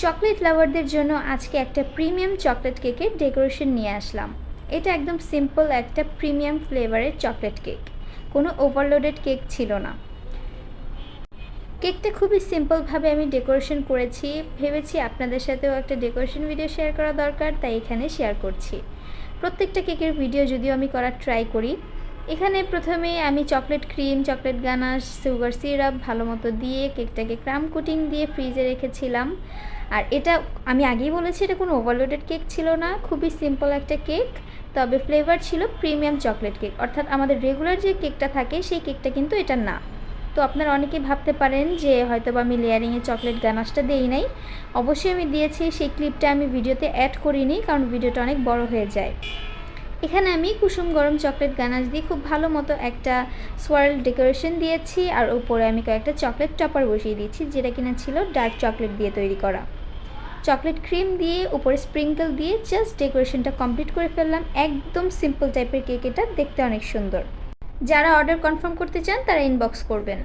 Chocolate লাভারদের জন্য আজকে একটা প্রিমিয়াম চকলেট কেকের ডেকোরেশন নিয়ে আসলাম। এটা একদম সিম্পল একটা প্রিমিয়াম ফ্লেভারের চকলেট কেক, কোনো ওভারলোডেড কেক ছিল না। কেকটা খুবই সিম্পলভাবে আমি ডেকোরেশন করেছি, ভেবেছি আপনাদের সাথেও একটা ডেকোরেশন ভিডিও শেয়ার করা দরকার, তাই এখানে শেয়ার করছি। প্রত্যেকটা কেকের ভিডিও যদিও আমি করার ট্রাই করি। এখানে প্রথমে আমি chocolate cream, chocolate ganache, sugar syrup ভালো মতো দিয়ে কেকটাকে ক্রাম কোটিং দিয়ে ফ্রিজে রেখেছিলাম। আর এটা আমি আগেই বলেছি, এটা কোনো ওভারলোডেড কেক ছিল না, খুবই সিম্পল একটা কেক, তবে ফ্লেভার ছিল প্রিমিয়াম চকলেট কেক, অর্থাৎ আমাদের রেগুলার যে কেকটা থাকে সেই কেকটা কিন্তু এটা না। তো আপনারা অনেকেই ভাবতে পারেন যে হয়তো বা আমি লেয়ারিংয়ে চকলেট গানাশটা দেই নাই। অবশ্যই আমি দিয়েছি, সেই ক্লিপটা আমি ভিডিওতে অ্যাড করিনি, কারণ ভিডিওটা অনেক বড় হয়ে যায়। এখানে আমি কুসুম গরম চকলেট গানাশ দিয়ে খুব ভালো মতো একটা সোয়ার্ল ডেকোরেশন দিয়েছি, আর উপরে আমি কয়েকটা চকলেট টপার বসিয়ে দিয়েছি, যেটা কিনা ছিল ডার্ক চকলেট দিয়ে তৈরি করা। চকলেট ক্রিম দিয়ে উপরে স্প্রিঙ্কল দিয়ে জাস্ট ডেকোরেশনটা কমপ্লিট করে ফেললাম। একদম সিম্পল টাইপের কেক, এটা দেখতে অনেক সুন্দর। যারা অর্ডার কনফার্ম করতে চান তারা ইনবক্স করবেন।